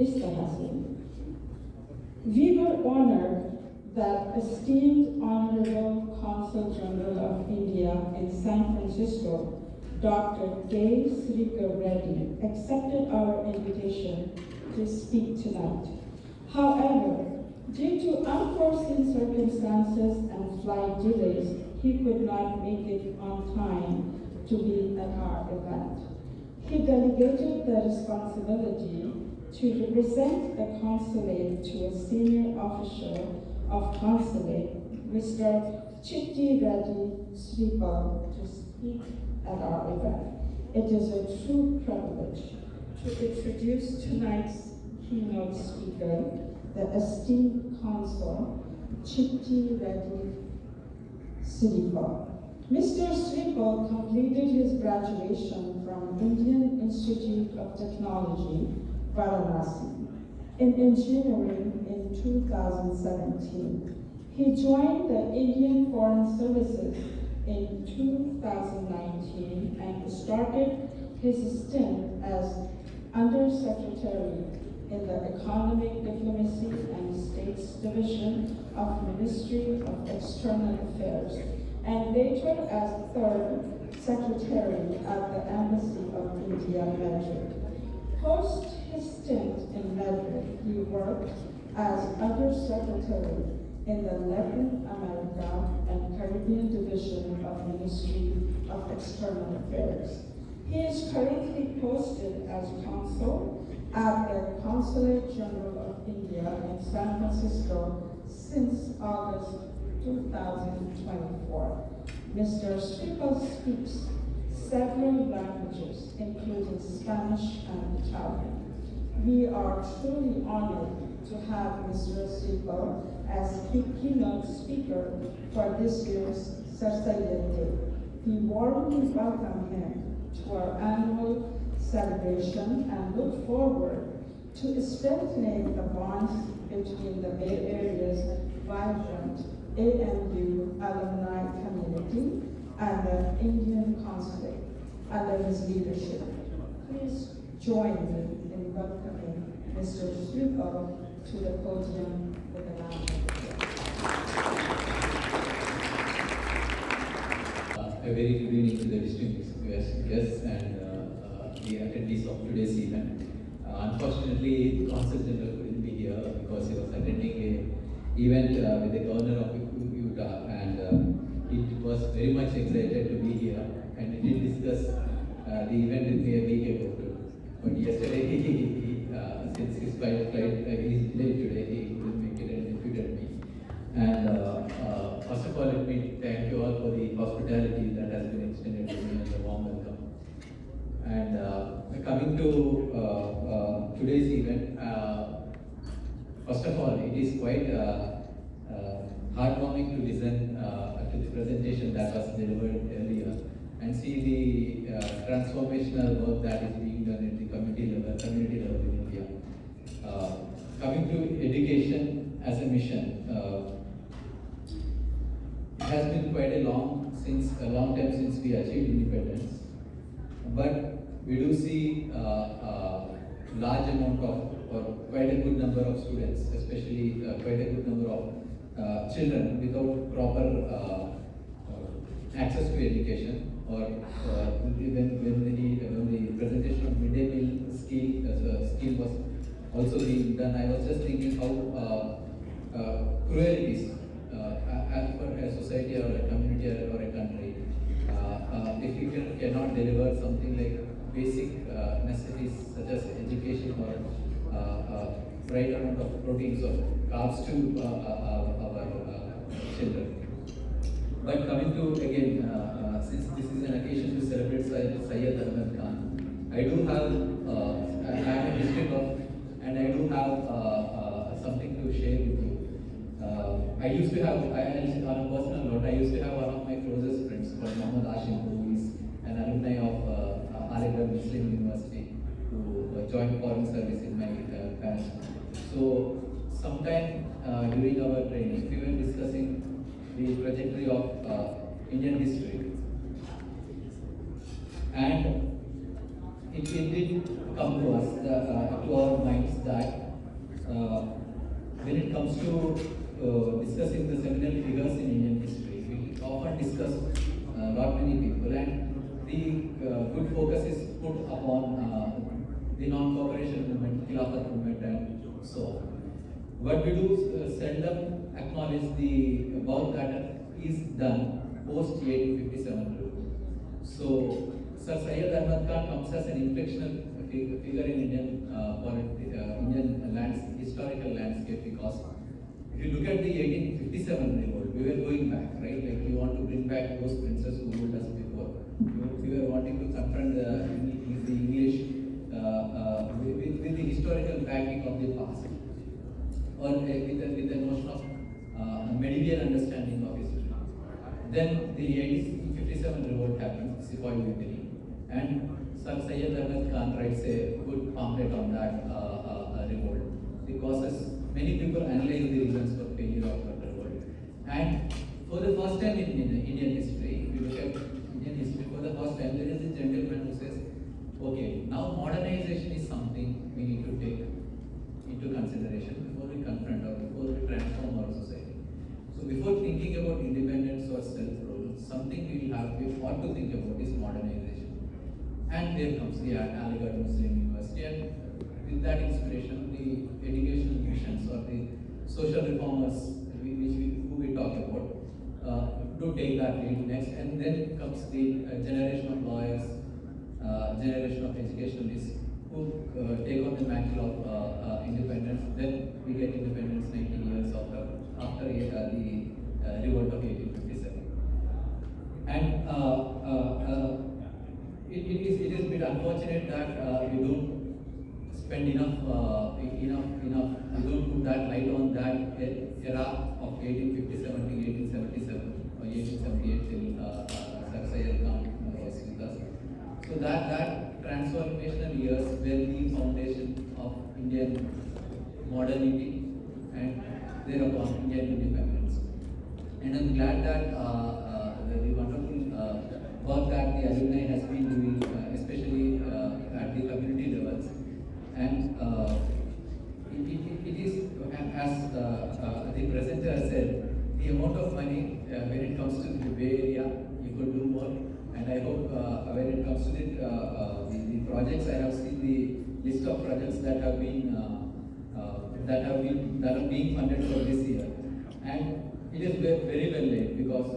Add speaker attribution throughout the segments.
Speaker 1: इस तरह से we were honored that esteemed Honorable Consul General of India in San Francisco, Dr. Srikar Reddy, accepted our invitation to speak tonight. However, due to unforeseen circumstances and flight delays, he could not make it on time to be at our event. He delegated the responsibility to represent the consulate to a senior officer of consulate, Mr. Chittyreddy Sripal, to speak at our event. It is a true privilege to introduce tonight's keynote speaker, the esteemed Consul, Chittyreddy Sripal. Mr. Sripal completed his graduation from Indian Institute of Technology, Varanasi, in engineering in 2017. He joined the Indian Foreign Services in 2019 and started his stint as Undersecretary in the Economic Diplomacy and States Division of Ministry of External Affairs, and later as Third Secretary at the Embassy of India, Madrid. Post his stint in Madrid, he worked as Undersecretary in the Latin America and Caribbean Division of Ministry of External Affairs. He is currently posted as Consul at the Consulate General of India in San Francisco since August 2024. Mr. Sripal speaks several languages, including Spanish and Italian. We are truly honored to have Mr. Sripal as keynote speaker for this year's Sir Syed Day. We warmly welcome him to our annual celebration and look forward to strengthening the bonds between the Bay Area's vibrant AMU alumni community and the Indian consulate under his leadership. Please join me in welcoming Mr. Sripal to the podium with a round of applause.
Speaker 2: A very good evening to the distinguished guests and the attendees of today's event. Unfortunately, the Consul General couldn't be here because he was attending an event with the Governor of Utah, and he was very much excited to be here, and he did discuss the event with me a week ago too. But yesterday, since his flight is delayed today, he couldn't make it and defeated me. And first of all, let me thank you all for the hospitality that has been extended to me and the warm welcome. And coming to today's event, first of all, it is quite heartwarming to listen to the presentation that was delivered earlier and see the transformational work that is being done at the community level in India. Coming to education as a mission, it has been quite a long time since we achieved independence, but we do see large amount of, or quite a good number of students, especially quite a good number of children without proper access to education, or when the presentation of midday meal scheme was also being done, I was just thinking how cruel it is as for a society or a community or a country, if you cannot deliver something like basic necessities such as education or right amount of proteins or carbs to our children. But coming to again, since this is an occasion to celebrate Syed Khan, I do have I have a history of, and I do have something to share with you. I used to have, on a personal note, I used to have one of my closest friends called Muhammad Ashim, who is an alumni of Aligarh Muslim University, who joined foreign service in my past. So sometime during our training, we were discussing the trajectory of Indian history, and it did come to us, to our minds, that when it comes to discussing the seminal figures in Indian history, we often discuss not many people, and the good focus is put upon the non-cooperation movement, Khilafat movement, and so on. What we do seldom acknowledge the work that is done post 1857 rule. So, Sir Syed Khan comes as an inflectional figure in Indian historical landscape, because if you look at the 1857 revolt, we were going back, right? Like we want to bring back those princes who ruled us before. We were wanting to confront the English with the historical backing of the past, or with the notion of medieval understanding of history. Then the 1857 revolt happens, Sepoy Mutiny, and Sir Syed Khan writes a good pamphlet on that revolt. The causes, many people analyze the reasons for failure of that revolt. And for the first time in Indian history, if you look at Indian history, for the first time there is a gentleman who says, okay, now modernization is something we need to take into consideration before we confront or before we transform our society. So before thinking about independence or self-rule, something we ought to think about is modernization. And there comes the Aligarh Muslim University, and with that inspiration, the educational missions or the social reformers who we talk about to take that lead next. And then comes the generation of lawyers, generation of educationalists who take on the mantle of independence. Then we get independence 90 years after the revolt of 1857. And it is a bit unfortunate that we don't spend enough, we don't put that light on that era of 1857 to 1877 or 1878 till Sir Syed Khan was with us. So that transformational years were the foundation of Indian modernity and thereupon Indian independence. And I'm glad that the wonderful work that the alumni has been doing, especially at the community levels. And it is, as the presenter said, the amount of money when it comes to the Bay Area, you could do more. And I hope when it comes to the projects, I have seen the list of projects that are being funded for this year. And it is very well laid, because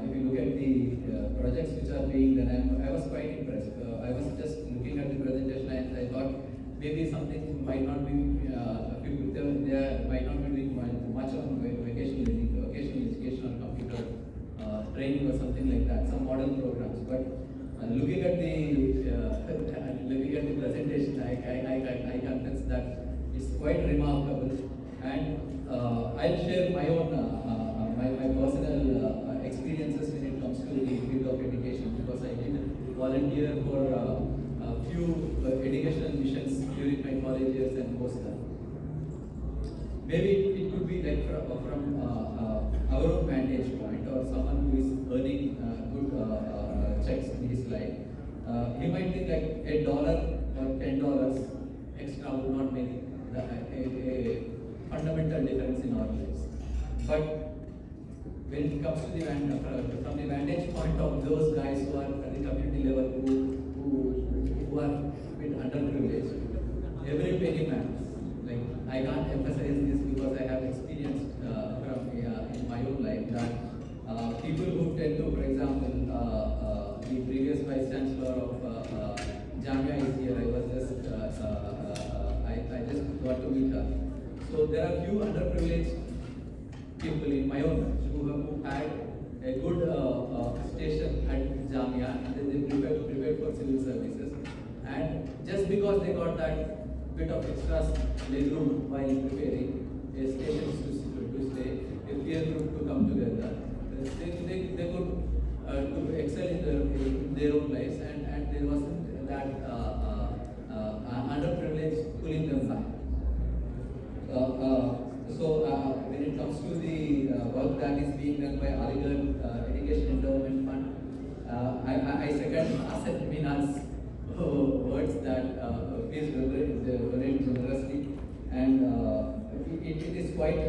Speaker 2: if you look at the projects which are being done, I was quite impressed. I was just looking at the presentation and I thought maybe something might not be, there might not be doing much on vocational education or computer training or something like that, some model programs. But looking at the presentation, I confess that it's quite remarkable. And I'll share my own my personal experiences when it comes to the field of education, because I did volunteer for a few educational missions during my college years and post that. Maybe it could be like from our own vantage point, or someone who is earning good checks in his life. He might think like $1 or $10 extra would not make a fundamental difference in our lives. But when it comes to from the vantage point of those guys who are at the community level, who are a bit underprivileged, every penny matters. Like, I can't emphasize this because I have experienced in my own life that people who tend to, for example, the previous vice chancellor of Jamia is here. I just got to meet her. So there are few underprivileged people in my own life who had a good station at Jamia, and then they prepared for civil services. And just because they got that bit of extra legroom while preparing, a station to stay, a peer group to come together, they could to excel in their own lives, and there wasn't that underprivileged pulling them back. So when it comes to the work that is being done by Aligarh Education Endowment Fund, I second Asset Mina's words that please donate generously, and it is quite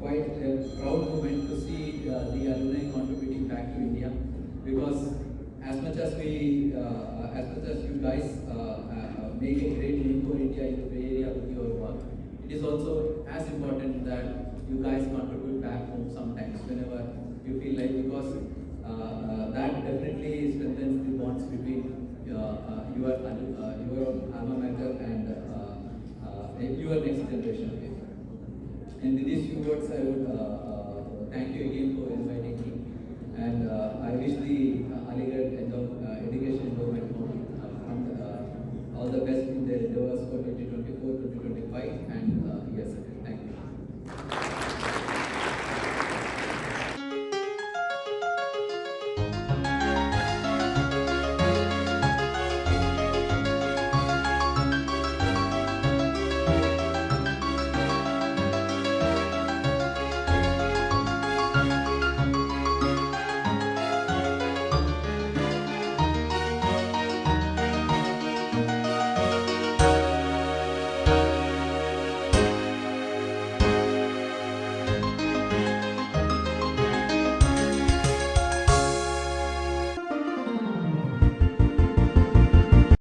Speaker 2: quite a proud moment to see the alumni contributing back to India, because as much as we as much as you guys make a great name for India in the Bay Area with your work, it is also as important that you guys contribute back home sometimes whenever you feel like, because that definitely strengthens the bonds between your alma mater and your next generation. And with these few words, I would thank you again for inviting me, and I wish the Aligarh Education Endowment Fund all the best in their endeavors for 2024, 2025, and yes, thank you.